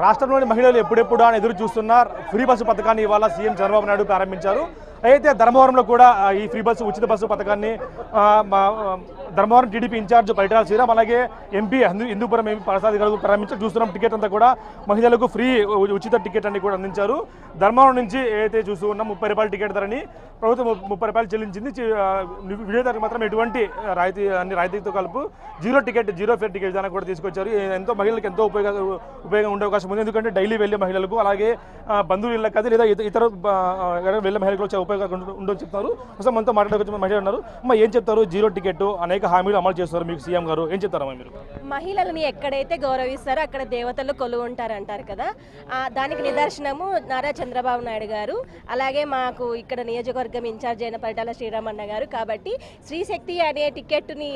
రాష్ట్రంలోని మహిళలు ఎప్పుడెప్పుడు అని ఎదురు చూస్తున్నారు. ఫ్రీ బస్సు పథకాన్ని ఇవాళ సీఎం చంద్రబాబు నాయుడు ప్రారంభించారు. అయితే ధర్మవరంలో కూడా ఈ ఫ్రీ బస్సు ఉచిత బస్సు పథకాన్ని ధర్మవరం టీడీపీ ఇన్ఛార్జ్ పరిటాల శ్రీరామ్ అలాగే ఎంపీ హిందూపురం ఎంపీ ప్రసాద్ గారు ప్రారంభించారు. చూస్తున్నాం టికెట్ అంతా కూడా మహిళలకు ఫ్రీ ఉచిత టికెట్ అన్ని కూడా అందించారు. ధర్మవరం నుంచి ఏదైతే చూస్తూ ఉన్నాం 30 రూపాయల టికెట్ ధరని ప్రభుత్వం 30 రూపాయలు చెల్లించింది. వినియోగదారులకు మాత్రం ఎటువంటి రాయితీతో కలుపు జీరో ఫేర్ టికెట్ విధానం కూడా తీసుకొచ్చారు. ఎంతో మహిళలకు ఎంతో ఉపయోగం ఉండే అవకాశం ఉంది. ఎందుకంటే డైలీ వెళ్ళే మహిళలకు అలాగే బంధువులు ఇళ్ళకి కాదు లేదా ఇతర వెళ్ళే మహిళలకు చాలా ఉపయోగం ఉండని చెప్తున్నారు. అసలు మనతో మాట్లాడుకొచ్చిన మహిళలు ఉన్నారు. అమ్మ ఏం చెప్తారు? జీరో టికెట్ అనేక హామీలు అమలు చేస్తారు మీకు సీఎం గారు, ఏం చెప్తారమ్మా మీరు? మహిళలని ఎక్కడైతే గౌరవిస్తారో అక్కడ దేవతలు కొలువు ఉంటారు అంటారు కదా, దానికి నిదర్శనము నారా చంద్రబాబు నాయుడు గారు, అలాగే మాకు ఇక్కడ నియోజకవర్గం ఇన్ఛార్జ్ అయిన పరిటాల శ్రీరామన్న గారు. కాబట్టి స్త్రీశక్తి అనే టికెట్ని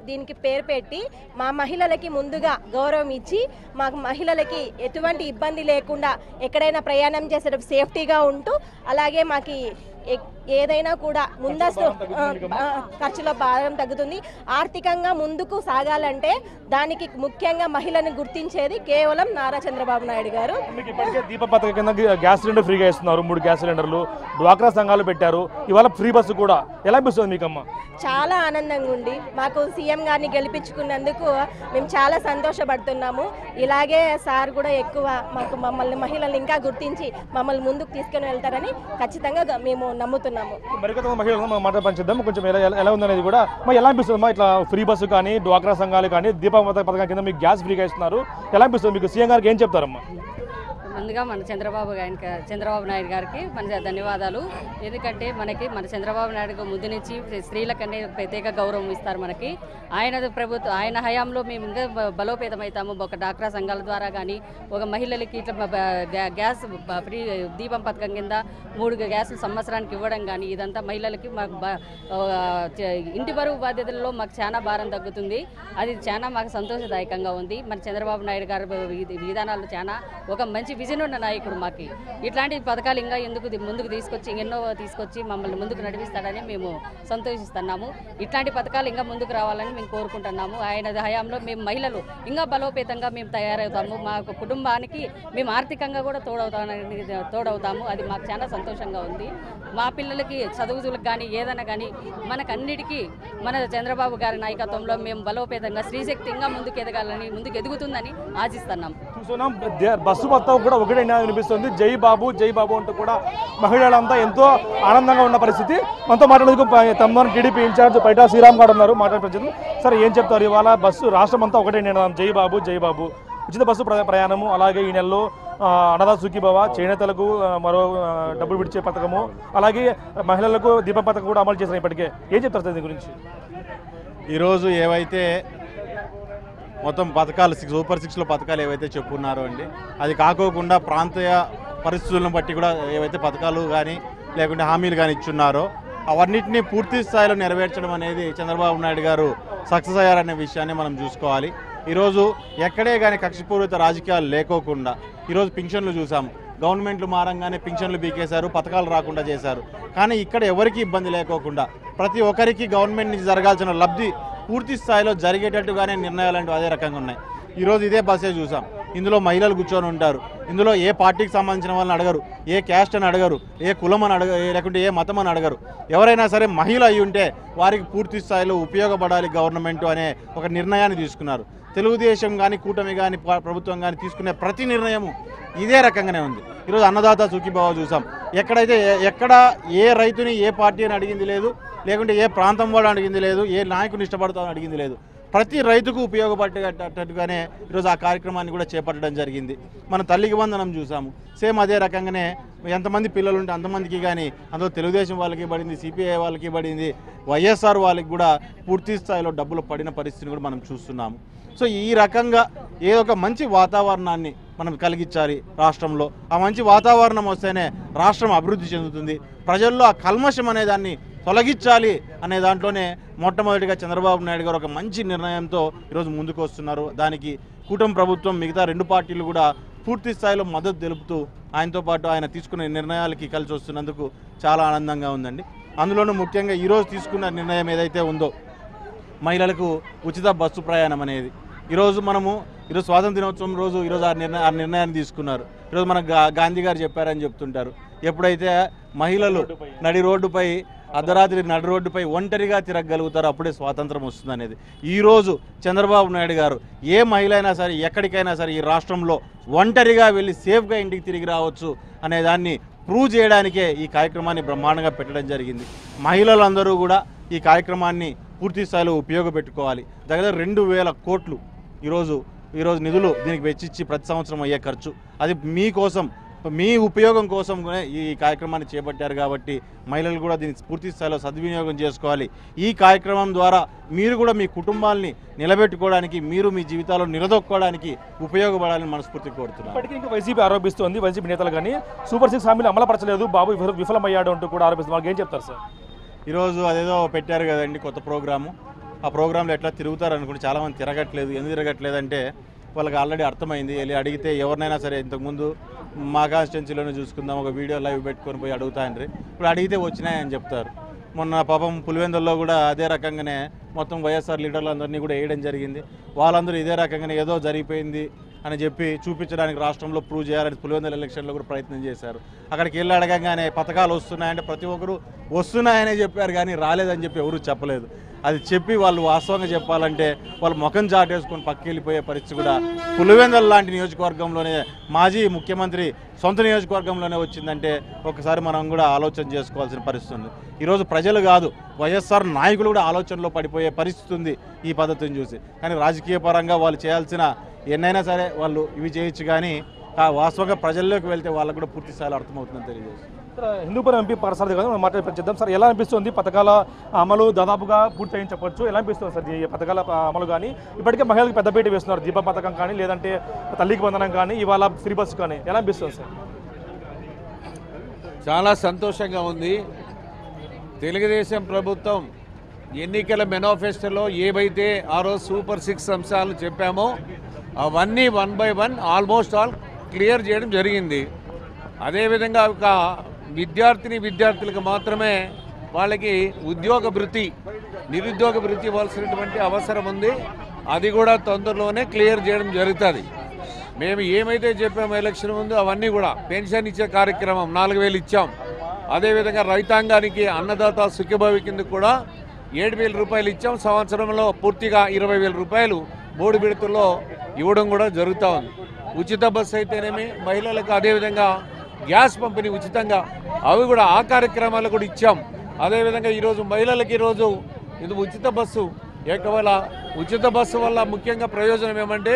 దీనికి పేరు పెట్టి మా మహిళలకి ముందుగా గౌరవం ఇచ్చి మాకు మహిళలకి ఎటువంటి ఇబ్బంది లేకుండా ఎక్కడైనా ప్రయాణం చేసేటప్పుడు సేఫ్టీగా ఉంటూ అలాగే మాకు ఏదైనా కూడా ముందస్తు ఖర్చుల భారం తగ్గుతుంది. ఆర్థికంగా ముందుకు సాగాలంటే దానికి ముఖ్యంగా మహిళను గుర్తించేది కేవలం నారా చంద్రబాబు నాయుడు గారు. ఇప్పటికే దీప పథకం కింద గ్యాస్ సిలిండర్ ఫ్రీగా ఇస్తున్నారు, 3 గ్యాస్ సిలిండర్లు, డ్వాక్రా సంఘాలు పెట్టారు. ఇవాళ ఫ్రీ బస్సు కూడా ఎలా అనిపిస్తుంది మీకమ్మా? చాలా ఆనందంగా ఉంది. మాకు సీఎం గారిని గెలిపించుకున్నందుకు మేము చాలా సంతోషపడుతున్నాము. ఇలాగే సార్ కూడా ఎక్కువ మమ్మల్ని మహిళల్ని ఇంకా గుర్తించి మమ్మల్ని ముందుకు తీసుకుని వెళ్తారని ఖచ్చితంగా మేము నమ్ముతున్నాము. మరికొంత మహిళలు మాట పంచిద్దాం కొంచెం ఎలా ఉందనేది కూడా. ఎలా అనిపిస్తుందమ్మా ఇట్లా ఫ్రీ బస్సు కానీ డ్వాక్రా సంఘాలు కానీ దీప పథకం కింద మీకు గ్యాస్ ఫ్రీగా ఇస్తున్నారు, ఎలా అనిపిస్తుంది మీకు? సీఎం గారికి ఏం చెప్తారమ్మా? ముందుగా మన చంద్రబాబు నాయుడు గారికి మన ధన్యవాదాలు. ఎందుకంటే మన చంద్రబాబు నాయుడు ముందునిచ్చి స్త్రీలకనే ప్రత్యేక గౌరవం ఇస్తారు మనకి. ఆయన హయాంలో మేము ఇంకా బలోపేతమవుతాము. ఒక డాక్రా సంఘాల ద్వారా కానీ ఒక మహిళలకి ఇట్లా గ్యాస్ ఫ్రీ దీపం పథకం కింద 3 గ్యాసులు సంవత్సరానికి ఇవ్వడం కానీ ఇదంతా మహిళలకి మాకు ఇంటి బరువు బాధ్యతల్లో మాకు చాలా భారం తగ్గుతుంది. అది చాలా మాకు సంతోషదాయకంగా ఉంది. మన చంద్రబాబు నాయుడు గారి విధానాలు చాలా ఒక మంచి విజన్ ఉన్న నాయకుడు. మాకు ఇట్లాంటి పథకాలు ఇంకా ముందుకు తీసుకొచ్చి మమ్మల్ని ముందుకు నడిపిస్తాడని మేము సంతోషిస్తున్నాము. ఇట్లాంటి పథకాలు ఇంకా ముందుకు రావాలని మేము కోరుకుంటున్నాము. ఆయన హయాంలో మేము మహిళలు ఇంకా బలోపేతంగా మేము తయారవుతాము. మా కుటుంబానికి మేము ఆర్థికంగా కూడా తోడవుతాము. అది మాకు చాలా సంతోషంగా ఉంది. మా పిల్లలకి చదువులకు కానీ ఏదైనా కానీ మనకన్నిటికీ మన చంద్రబాబు గారి నాయకత్వంలో మేము బలోపేతంగా స్త్రీశక్తి ఇంకా ముందుకు ఎదుగుతుందని ఆశిస్తున్నాం. బస్సు మొత్తం కూడా ఒకటే అనిపిస్తుంది, జై బాబు జై బాబు అంటూ కూడా మహిళలంతా ఎంతో ఆనందంగా ఉన్న పరిస్థితి. మనతో మాట్లాడేందుకు తమ్ముడు టీడీపీ ఇన్ఛార్జ్ పరిటాల శ్రీరామ్ గారు ఉన్నారు, మాట్లాడే సార్ ఏం చెప్తారు? ఇవాళ బస్సు రాష్ట్రం అంతా ఒకటే నినాదం, జై బాబు జై బాబు, ఉచిత బస్సు ప్రయాణము, అలాగే ఈ నెలలో అన్నదాత సుఖీభవ, చేనేతలకు మరో డబ్బులు విడిచే పథకము, అలాగే మహిళలకు దీప పథకం కూడా అమలు చేశారు. ఇప్పటికే ఏం చెప్తారు దీని గురించి? ఈరోజు ఏవైతే మొత్తం పథకాలు సూపర్ 6లో పథకాలు ఏవైతే చెప్పున్నారో అండి, అది కాకోకుండా ప్రాంతీయ పరిస్థితులను బట్టి కూడా ఏవైతే పథకాలు కానీ లేకుంటే హామీలు కానీ ఇచ్చున్నారో అవన్నింటినీ పూర్తి స్థాయిలో నెరవేర్చడం అనేది చంద్రబాబు నాయుడు గారు సక్సెస్ అయ్యారనే విషయాన్ని మనం చూసుకోవాలి. ఈరోజు ఎక్కడే కానీ కక్షపూరిత రాజకీయాలు లేకోకుండా ఈరోజు పింఛన్లు చూసాము. గవర్నమెంట్లు మారంగానే పింఛన్లు బీకేశారు, పథకాలు రాకుండా చేశారు. కానీ ఇక్కడ ఎవరికి ఇబ్బంది లేకోకుండా ప్రతి ఒక్కరికి గవర్నమెంట్ నుంచి జరగాల్సిన లబ్ధి పూర్తి స్థాయిలో జరిగేటట్టుగానే నిర్ణయాలు అంటూ అదే రకంగా ఉన్నాయి. ఈరోజు ఇదే బస్సే చూసాం, ఇందులో మహిళలు కూర్చొని ఉంటారు. ఇందులో ఏ పార్టీకి సంబంధించిన వాళ్ళని అడగరు, ఏ క్యాస్ట్ అని అడగరు, ఏ కులం అని లేకుంటే ఏ మతం అని అడగరు. ఎవరైనా సరే మహిళ అయి ఉంటే వారికి పూర్తి స్థాయిలో ఉపయోగపడాలి గవర్నమెంట్ అనే ఒక నిర్ణయాన్ని తీసుకున్నారు. తెలుగుదేశం కానీ కూటమి కానీ ప్రభుత్వం కానీ తీసుకునే ప్రతి నిర్ణయము ఇదే రకంగానే ఉంది. ఈరోజు అన్నదాత సుఖీభవ చూసాం, ఎక్కడ ఏ రైతుని ఏ పార్టీ అని అడిగింది లేదు, లేకుంటే ఏ ప్రాంతం వాడు అడిగింది లేదు, ఏ నాయకుని ఇష్టపడతామని అడిగింది లేదు. ప్రతి రైతుకు ఉపయోగపడేటట్టుగానే ఈరోజు ఆ కార్యక్రమాన్ని కూడా చేపట్టడం జరిగింది. మన తల్లికి వందనం చూసాము, సేమ్ అదే రకంగానే ఎంతమంది పిల్లలు ఉంటే అంతమందికి కానీ అందులో తెలుగుదేశం వాళ్ళకి పడింది, సిపిఐ వాళ్ళకి పడింది, వైఎస్ఆర్ వాళ్ళకి కూడా పూర్తి స్థాయిలో డబ్బులు పడిన పరిస్థితిని కూడా మనం చూస్తున్నాము. సో ఈ రకంగా ఏదో ఒక మంచి వాతావరణాన్ని మనం కలిగించాలి రాష్ట్రంలో. ఆ మంచి వాతావరణం వస్తేనే రాష్ట్రం అభివృద్ధి చెందుతుంది. ప్రజల్లో ఆ కల్మషం అనే దాన్ని తొలగించాలి అనే దాంట్లోనే మొట్టమొదటిగా చంద్రబాబు నాయుడు గారు ఒక మంచి నిర్ణయంతో ఈరోజు ముందుకు వస్తున్నారు. దానికి కూటమి ప్రభుత్వం మిగతా 2 పార్టీలు కూడా పూర్తి స్థాయిలో మద్దతు తెలుపుతూ ఆయనతో పాటు ఆయన తీసుకునే నిర్ణయాలకి కలిసి వస్తున్నందుకు చాలా ఆనందంగా ఉందండి. అందులోనూ ముఖ్యంగా ఈరోజు తీసుకున్న నిర్ణయం ఏదైతే ఉందో మహిళలకు ఉచిత బస్సు ప్రయాణం అనేది, ఈరోజు స్వాతంత్ర దినోత్సవం రోజు ఈరోజు ఆ నిర్ణయాన్ని తీసుకున్నారు. ఈరోజు మన గాంధీ గారు చెప్పారని చెప్తుంటారు. ఎప్పుడైతే మహిళలు నడి రోడ్డుపై అర్ధరాత్రి నడి రోడ్డుపై ఒంటరిగా తిరగగలుగుతారు అప్పుడే స్వాతంత్రం వస్తుంది అనేది. ఈరోజు చంద్రబాబు నాయుడు గారు ఏ మహిళ అయినా సరే ఎక్కడికైనా సరే ఈ రాష్ట్రంలో ఒంటరిగా వెళ్ళి సేఫ్గా ఇంటికి తిరిగి రావచ్చు అనే దాన్ని ప్రూవ్ చేయడానికే ఈ కార్యక్రమాన్ని బ్రహ్మాండంగా పెట్టడం జరిగింది. మహిళలందరూ కూడా ఈ కార్యక్రమాన్ని పూర్తి స్థాయిలో ఉపయోగపెట్టుకోవాలి. దగ్గర 2,000 కోట్లు ఈరోజు నిధులు దీనికి వెచ్చించి ప్రతి సంవత్సరం అయ్యే ఖర్చు అది మీకోసం మీ ఉపయోగం కోసం ఈ కార్యక్రమాన్ని చేపట్టారు. కాబట్టి మహిళలు కూడా దీన్ని పూర్తి స్థాయిలో సద్వినియోగం చేసుకోవాలి. ఈ కార్యక్రమం ద్వారా మీరు కూడా మీ కుటుంబాలని నిలబెట్టుకోవడానికి మీరు మీ జీవితాల్లో నిలదొక్కోవడానికి ఉపయోగపడాలని మనస్ఫూర్తిగా కోరుతున్నాను. ఇప్పటికీ ఇంకా వైసీపీ ఆరోపిస్తోంది, వైసీపీ నేతలు కానీ సూపర్ 6 హామీలు అమలుపరచలేదు, బాబు విఫలమయ్యాడు అంటూ కూడా ఆరోపిస్తుంది. వాళ్ళకి ఏం చెప్తారు సార్? ఈరోజు అదేదో పెట్టారు కదండి కొత్త ప్రోగ్రాము. ఆ ప్రోగ్రాంలో ఎట్లా తిరుగుతారు అనుకుంటే చాలామంది తిరగట్లేదు. ఎందుకు తిరగట్లేదంటే వాళ్ళకి ఆల్రెడీ అర్థమైంది. వెళ్ళి అడిగితే ఎవరినైనా సరే ఇంతకుముందు మా కాన్స్టిట్యున్సీలోనే చూసుకుందాం ఒక వీడియో లైవ్ పెట్టుకొని పోయి అడుగుతాయండ్రి. ఇప్పుడు అడిగితే వచ్చినాయని చెప్తారు. మొన్న పాపం పులివెందుల్లో కూడా అదే రకంగానే మొత్తం వైఎస్ఆర్ లీడర్లందరినీ కూడా వేయడం జరిగింది. వాళ్ళందరూ ఇదే రకంగానే ఏదో జరిగిపోయింది అని చెప్పి చూపించడానికి రాష్ట్రంలో ప్రూవ్ చేయాలని పులివెందుల ఎలక్షన్లో కూడా ప్రయత్నం చేశారు. అక్కడికి వెళ్ళి అడగంగానే పథకాలు వస్తున్నాయంటే ప్రతి ఒక్కరు వస్తున్నాయనే చెప్పారు కానీ రాలేదని చెప్పి ఎవరు చెప్పలేదు. అది చెప్పి వాళ్ళు వాస్తవంగా చెప్పాలంటే వాళ్ళు ముఖం చాటేసుకొని పక్కకి వెళ్ళిపోయే పరిస్థితి కూడా పులివెందుల లాంటి నియోజకవర్గంలోనే మాజీ ముఖ్యమంత్రి సొంత నియోజకవర్గంలోనే వచ్చిందంటే ఒకసారి మనం కూడా ఆలోచన చేసుకోవాల్సిన పరిస్థితి ఉంది. ఈరోజు ప్రజలు కాదు వైఎస్ఆర్ నాయకులు కూడా ఆలోచనలో పడిపోయే పరిస్థితి ఉంది ఈ పద్ధతిని చూసి. కానీ రాజకీయ పరంగా వాళ్ళు చేయాల్సిన ఎన్నైనా సరే వాళ్ళు ఇవి చేయొచ్చు కానీ వాస్తవంగా ప్రజల్లోకి వెళ్తే వాళ్ళకు కూడా పూర్తి స్థాయిలో అర్థమవుతుందని తెలియజేస్తుంది. హిందూపురం ఎంపీ పరసారథి గారు మాట్లాడిద్దాం సార్. ఎలా అనిపిస్తుంది పథకాల అమలు దాదాపుగా పూర్తయింది చెప్పొచ్చు. ఎలా అనిపిస్తుంది సార్ ఈ పథకాల అమలు కానీ? ఇప్పటికే మహిళలకు పెద్దపీట వేస్తున్నారు, దీప పథకం కానీ లేదంటే తల్లికి వందనం కానీ ఇవాళ ఫ్రీ బస్సు కానీ. ఎలా అనిపిస్తుంది సార్? చాలా సంతోషంగా ఉంది. తెలుగుదేశం ప్రభుత్వం ఎన్నికల మేనిఫెస్టోలో ఏవైతే ఆ రోజు సూపర్ 6 అంశాలు చెప్పామో అవన్నీ 1 by 1 ఆల్మోస్ట్ ఆల్ క్లియర్ చేయడం జరిగింది. అదేవిధంగా ఒక విద్యార్థులకు మాత్రమే వాళ్ళకి ఉద్యోగ భృతి నిరుద్యోగ భృతి ఇవ్వాల్సినటువంటి అవసరం ఉంది. అది కూడా తొందరలోనే క్లియర్ చేయడం జరుగుతుంది. మేము ఏమైతే చెప్పామో ఎలక్షన్ ముందు అవన్నీ కూడా పెన్షన్ ఇచ్చే కార్యక్రమం 4,000 ఇచ్చాం. అదేవిధంగా రైతాంగానికి అన్నదాత సుఖభావి కింద కూడా 7,000 రూపాయలు ఇచ్చాం. సంవత్సరంలో పూర్తిగా 20,000 రూపాయలు 3 విడతల్లో ఇవ్వడం కూడా జరుగుతూ ఉంది. ఉచిత బస్సు అయితేనేమి మహిళలకు అదేవిధంగా గ్యాస్ పంపిణీ ఉచితంగా అవి కూడా ఆ కార్యక్రమాలు కూడా ఇచ్చాం. అదేవిధంగా ఈరోజు మహిళలకు ఈరోజు ఇది ఉచిత బస్సు ఒకవేళ ఉచిత బస్సు వల్ల ముఖ్యంగా ప్రయోజనం ఏమంటే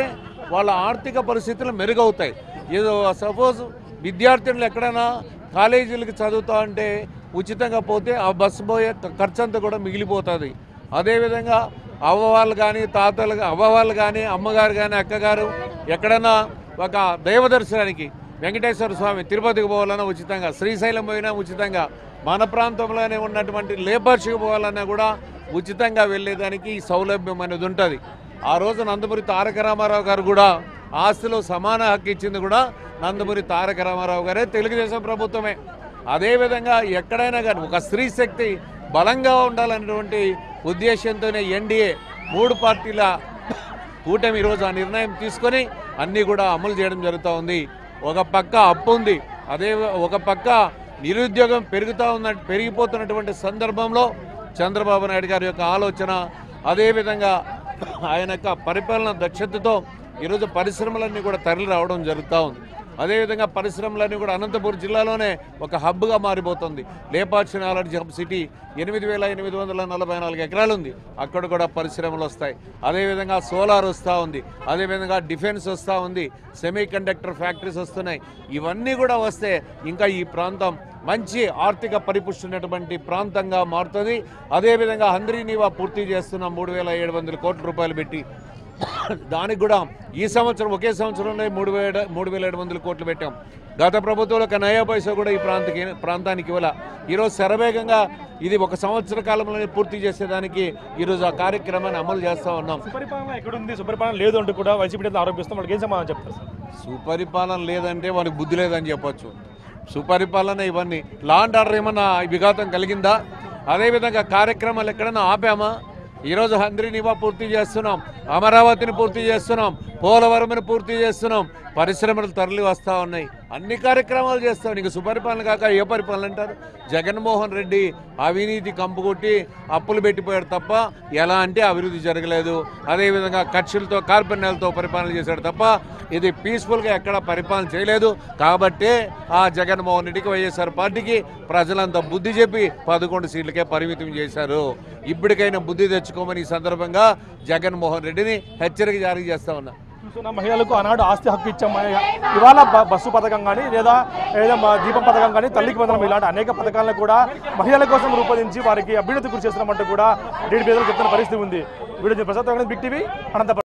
వాళ్ళ ఆర్థిక పరిస్థితులు మెరుగవుతాయి. ఏదో సపోజ్ విద్యార్థులు ఎక్కడైనా కాలేజీలకు చదువుతా అంటే ఉచితంగా పోతే ఆ బస్సు పోయే ఖర్చు అంతా కూడా మిగిలిపోతుంది. అదేవిధంగా అవ్వవాళ్ళు కానీ అవ్వవాళ్ళు కానీ అమ్మగారు కానీ అక్కగారు ఎక్కడైనా ఒక దైవ దర్శనానికి వెంకటేశ్వర స్వామి తిరుపతికి పోవాలన్నా ఉచితంగా, శ్రీశైలం పోయినా ఉచితంగా, మన ప్రాంతంలోనే ఉన్నటువంటి లేబర్స్కి పోవాలన్నా కూడా ఉచితంగా వెళ్ళేదానికి ఈ సౌలభ్యం అనేది ఉంటుంది. ఆ రోజు నందమూరి తారక రామారావు గారు కూడా ఆస్తిలో సమాన హక్కు ఇచ్చింది కూడా నందమూరి తారక రామారావు గారే, తెలుగుదేశం ప్రభుత్వమే. అదేవిధంగా ఎక్కడైనా కానీ ఒక స్త్రీ శక్తి బలంగా ఉండాలనేటువంటి ఉద్దేశంతోనే ఎన్డీఏ 3 పార్టీల కూటమి ఈరోజు ఆ నిర్ణయం తీసుకొని అన్నీ కూడా అమలు చేయడం జరుగుతూ ఉంది. ఒక పక్క అప్పు ఉంది, అదే ఒక పక్క నిరుద్యోగం పెరిగిపోతున్నటువంటి సందర్భంలో చంద్రబాబు నాయుడు గారి యొక్క ఆలోచన, అదేవిధంగా ఆయన యొక్క పరిపాలన దక్షతతో ఈరోజు పరిశ్రమలన్నీ కూడా తరలి రావడం జరుగుతూ ఉంది. అదేవిధంగా పరిశ్రమలన్నీ కూడా అనంతపురం జిల్లాలోనే ఒక హబ్గా మారిపోతుంది. లేపాక్షి నాలెడ్జ్ హబ్ సిటీ 8,844 ఎకరాలు ఉంది, అక్కడ కూడా పరిశ్రమలు వస్తాయి. అదేవిధంగా సోలార్ వస్తూ ఉంది, అదేవిధంగా డిఫెన్స్ వస్తూ ఉంది, సెమీ కండక్టర్ ఫ్యాక్టరీస్ వస్తున్నాయి. ఇవన్నీ కూడా వస్తే ఇంకా ఈ ప్రాంతం మంచి ఆర్థిక పరిపుష్టి ఉన్నటువంటి ప్రాంతంగా మారుతుంది. అదేవిధంగా హంద్రీనీవా పూర్తి చేస్తున్నాం 3,700 కోట్ల రూపాయలు పెట్టి. దానికి కూడా ఈ సంవత్సరం ఒకే సంవత్సరంలో 3,700 కోట్లు పెట్టాం. గత ప్రభుత్వంలో ఒక నయా పైసా కూడా ఈ ప్రాంతానికి ఇవ్వాల. ఈరోజు శరవేగంగా ఇది 1 సంవత్సర కాలంలోనే పూర్తి చేసేదానికి ఈరోజు ఆ కార్యక్రమాన్ని అమలు చేస్తూ ఉన్నాం. సుపరిపాలన ఎక్కడుంది? సుపరిపాలన లేదు అంటూ కూడా వైసీపీ ఆరోపిస్తాం. వాళ్ళకి ఏం సమాధానం చెప్తారు సార్? సుపరిపాలన లేదంటే వానికి బుద్ధి లేదని చెప్పొచ్చు. సుపరిపాలన ఇవన్నీ లా అండ్ ఆర్డర్ ఏమన్నా విఘాతం కలిగిందా? అదేవిధంగా కార్యక్రమాలు ఎక్కడైనా ఆపామా? ఈరోజు హంద్రీనీవా పూర్తి చేస్తున్నాం. అమరావతిని పూర్తి చేస్తున్నాం, పోలవరంని పూర్తి చేస్తున్నాం, పరిశ్రమలు తరలి వస్తూ ఉన్నాయి, అన్ని కార్యక్రమాలు చేస్తాం. నీకు సుపరిపాలన కాక ఏ పరిపాలన అంటారు? జగన్మోహన్ రెడ్డి అవినీతి కంపుకొట్టి అప్పులు పెట్టిపోయాడు తప్ప ఎలాంటి అభివృద్ధి జరగలేదు. అదేవిధంగా కక్షలతో కార్పణ్యాలతో పరిపాలన చేశాడు తప్ప ఇది పీస్ఫుల్గా ఎక్కడ పరిపాలన చేయలేదు. కాబట్టే ఆ జగన్మోహన్ రెడ్డికి వైఎస్ఆర్ పార్టీకి ప్రజలంతా బుద్ధి చెప్పి 11 సీట్లకే పరిమితం చేశారు. ఇప్పటికైనా బుద్ధి తెచ్చుకోమని ఈ సందర్భంగా జగన్మోహన్ రెడ్డిని హెచ్చరిక జారీ చేస్తా ఉన్నా. చూస్తున్న మహిళలకు ఆనాడు ఆస్తి హక్కు ఇచ్చాం, ఇవాళ బస్సు పథకం కానీ లేదా దీపం పథకం కానీ, తల్లికి వందనం ఇలాంటి అనేక పథకాలను కూడా మహిళల కోసం రూపొందించి వారికి అభ్యున్నతి కృషి చేస్తున్నామంటూ కూడా టీడీపీ చెప్తున్న పరిస్థితి ఉంది. Video Prasad big TV Anantapuram.